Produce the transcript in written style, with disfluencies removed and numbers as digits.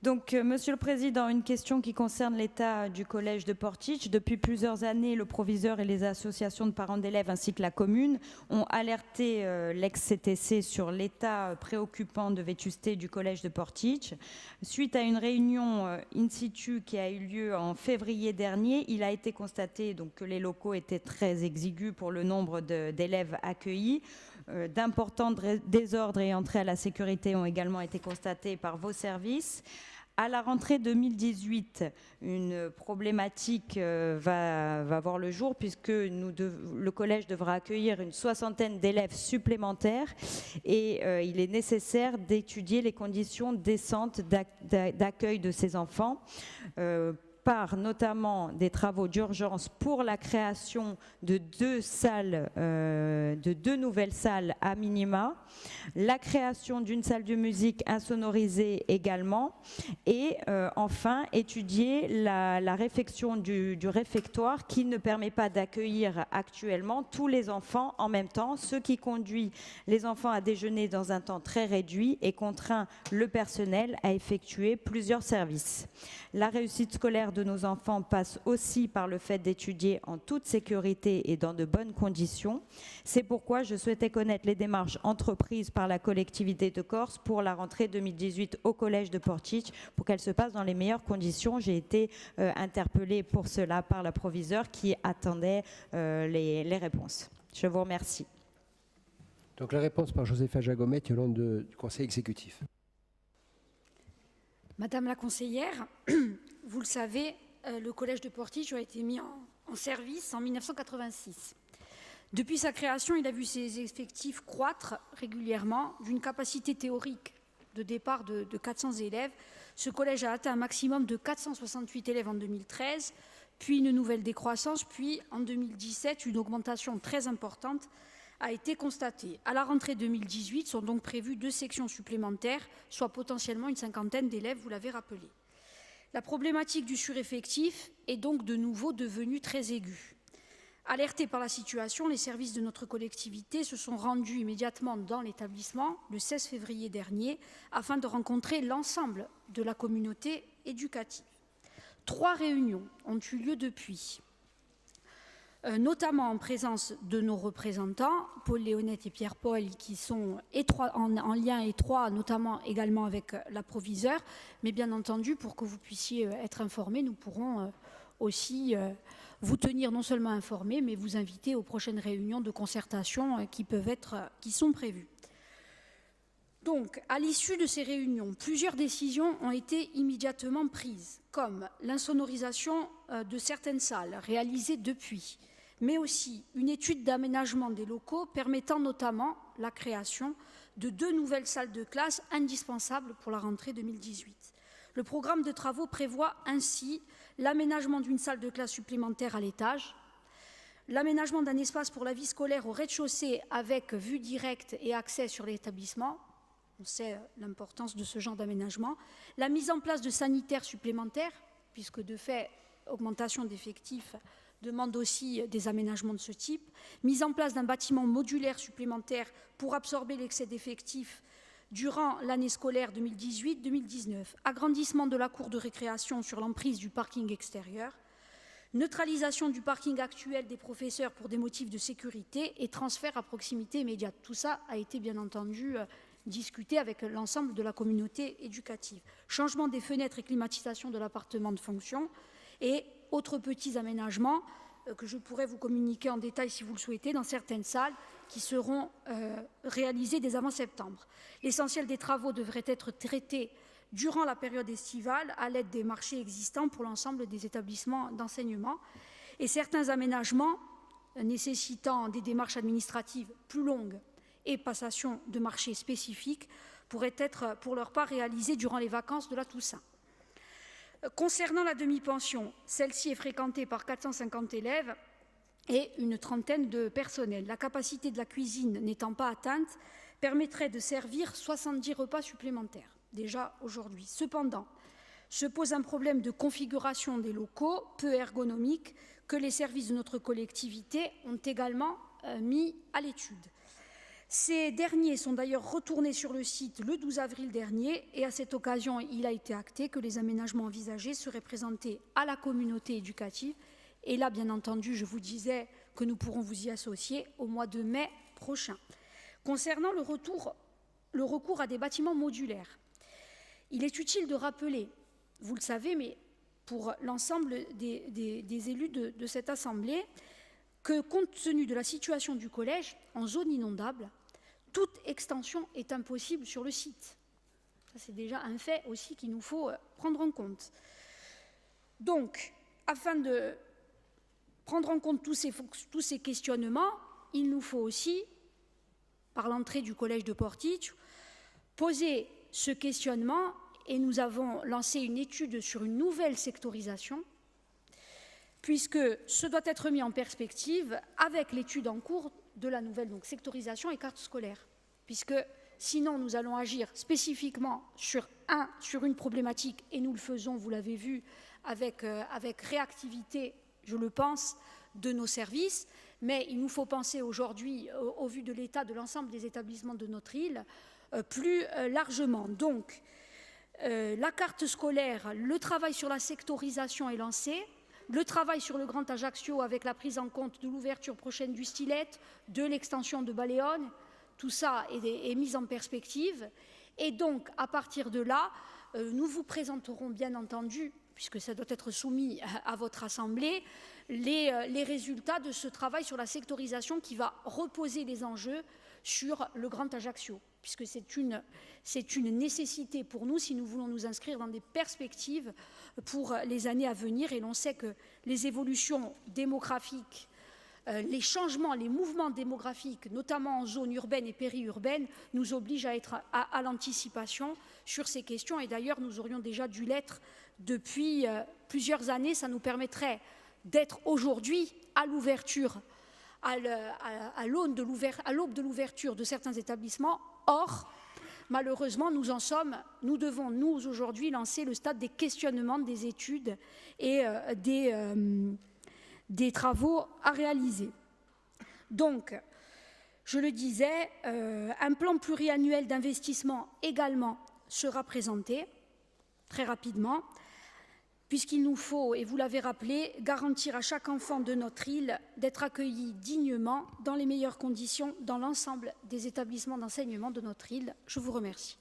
Donc, Monsieur le Président, une question qui concerne l'état du collège de Portich. Depuis plusieurs années, le proviseur et les associations de parents d'élèves ainsi que la commune ont alerté l'ex-CTC sur l'état préoccupant de vétusté du collège de Portich. Suite à une réunion in situ qui a eu lieu en février dernier, il a été constaté donc, que les locaux étaient très exigus pour le nombre d'élèves accueillis. D'importants désordres et entrées à la sécurité ont également été constatés par vos services. À la rentrée 2018, une problématique va voir le jour puisque le collège devra accueillir une soixantaine d'élèves supplémentaires et il est nécessaire d'étudier les conditions décentes d'accueil de ces enfants. Par notamment des travaux d'urgence pour la création de deux nouvelles salles à minima, la création d'une salle de musique insonorisée également, et enfin étudier la réfection du réfectoire qui ne permet pas d'accueillir actuellement tous les enfants en même temps, ce qui conduit les enfants à déjeuner dans un temps très réduit et contraint le personnel à effectuer plusieurs services. La réussite scolaire de nos enfants passe aussi par le fait d'étudier en toute sécurité et dans de bonnes conditions. C'est pourquoi je souhaitais connaître les démarches entreprises par la collectivité de Corse pour la rentrée 2018 au collège de Portich pour qu'elle se passe dans les meilleures conditions. J'ai été interpellée pour cela par la proviseure qui attendait les réponses. Je vous remercie. Donc la réponse par Josépha Jagomet au nom du Conseil exécutif. Madame la conseillère, vous le savez, le collège de Portich a été mis en service en 1986. Depuis sa création, il a vu ses effectifs croître régulièrement d'une capacité théorique de départ de 400 élèves. Ce collège a atteint un maximum de 468 élèves en 2013, puis une nouvelle décroissance, puis en 2017, une augmentation très importante a été constatée. À la rentrée 2018, sont donc prévues 2 sections supplémentaires, soit potentiellement une cinquantaine d'élèves, vous l'avez rappelé. La problématique du sureffectif est donc de nouveau devenue très aiguë. Alertés par la situation, les services de notre collectivité se sont rendus immédiatement dans l'établissement le 16 février dernier afin de rencontrer l'ensemble de la communauté éducative. 3 réunions ont eu lieu depuis. Notamment en présence de nos représentants, Paul Léonette et Pierre Paul, qui sont en lien étroit, notamment également avec la proviseure, mais bien entendu, pour que vous puissiez être informés, nous pourrons aussi vous tenir non seulement informés, mais vous inviter aux prochaines réunions de concertation qui sont prévues. Donc, à l'issue de ces réunions, plusieurs décisions ont été immédiatement prises, comme l'insonorisation de certaines salles réalisées depuis, mais aussi une étude d'aménagement des locaux permettant notamment la création de 2 nouvelles salles de classe indispensables pour la rentrée 2018. Le programme de travaux prévoit ainsi l'aménagement d'une salle de classe supplémentaire à l'étage, l'aménagement d'un espace pour la vie scolaire au rez-de-chaussée avec vue directe et accès sur l'établissement. On sait l'importance de ce genre d'aménagement. La mise en place de sanitaires supplémentaires, puisque de fait, augmentation d'effectifs demande aussi des aménagements de ce type. Mise en place d'un bâtiment modulaire supplémentaire pour absorber l'excès d'effectifs durant l'année scolaire 2018-2019. Agrandissement de la cour de récréation sur l'emprise du parking extérieur. Neutralisation du parking actuel des professeurs pour des motifs de sécurité et transfert à proximité immédiate. Tout ça a été bien entendu discuté avec l'ensemble de la communauté éducative. Changement des fenêtres et climatisation de l'appartement de fonction et autres petits aménagements que je pourrais vous communiquer en détail si vous le souhaitez dans certaines salles qui seront réalisées dès avant septembre. L'essentiel des travaux devrait être traité durant la période estivale à l'aide des marchés existants pour l'ensemble des établissements d'enseignement et certains aménagements nécessitant des démarches administratives plus longues et passation de marchés spécifiques pourraient être pour leur part réalisés durant les vacances de la Toussaint. Concernant la demi-pension, celle-ci est fréquentée par 450 élèves et une trentaine de personnels. La capacité de la cuisine n'étant pas atteinte, permettrait de servir 70 repas supplémentaires, déjà aujourd'hui. Cependant, se pose un problème de configuration des locaux, peu ergonomique, que les services de notre collectivité ont également mis à l'étude. Ces derniers sont d'ailleurs retournés sur le site le 12 avril dernier et à cette occasion, il a été acté que les aménagements envisagés seraient présentés à la communauté éducative. Et là, bien entendu, je vous disais que nous pourrons vous y associer au mois de mai prochain. Concernant le recours à des bâtiments modulaires, il est utile de rappeler, vous le savez, mais pour l'ensemble des élus de cette Assemblée, que compte tenu de la situation du collège en zone inondable, toute extension est impossible sur le site. Ça, c'est déjà un fait aussi qu'il nous faut prendre en compte. Donc, afin de prendre en compte tous ces questionnements, il nous faut aussi, par l'entrée du collège de Portici, poser ce questionnement et nous avons lancé une étude sur une nouvelle sectorisation puisque ce doit être mis en perspective avec l'étude en cours de la nouvelle sectorisation et carte scolaire, puisque sinon nous allons agir spécifiquement sur une problématique, et nous le faisons, vous l'avez vu, avec réactivité, je le pense, de nos services, mais il nous faut penser aujourd'hui, au vu de l'état de l'ensemble des établissements de notre île, plus largement. Donc, la carte scolaire, le travail sur la sectorisation est lancé. Le travail sur le Grand Ajaccio avec la prise en compte de l'ouverture prochaine du Stillette, de l'extension de Baléone, tout ça est mis en perspective. Et donc, à partir de là, nous vous présenterons bien entendu, puisque ça doit être soumis à votre Assemblée, les résultats de ce travail sur la sectorisation qui va reposer les enjeux sur le Grand Ajaccio, puisque c'est une nécessité pour nous si nous voulons nous inscrire dans des perspectives pour les années à venir. Et l'on sait que les évolutions démographiques, les changements, les mouvements démographiques, notamment en zone urbaine et périurbaine, nous obligent à être à l'anticipation sur ces questions. Et d'ailleurs, nous aurions déjà dû l'être depuis plusieurs années. Ça nous permettrait d'être aujourd'hui à l'ouverture, à l'aube de l'ouverture de certains établissements. Or, malheureusement, nous devons, nous, aujourd'hui, lancer le stade des questionnements, des études et des travaux à réaliser. Donc, je le disais, un plan pluriannuel d'investissement également sera présenté très rapidement, puisqu'il nous faut, et vous l'avez rappelé, garantir à chaque enfant de notre île d'être accueilli dignement, dans les meilleures conditions, dans l'ensemble des établissements d'enseignement de notre île. Je vous remercie.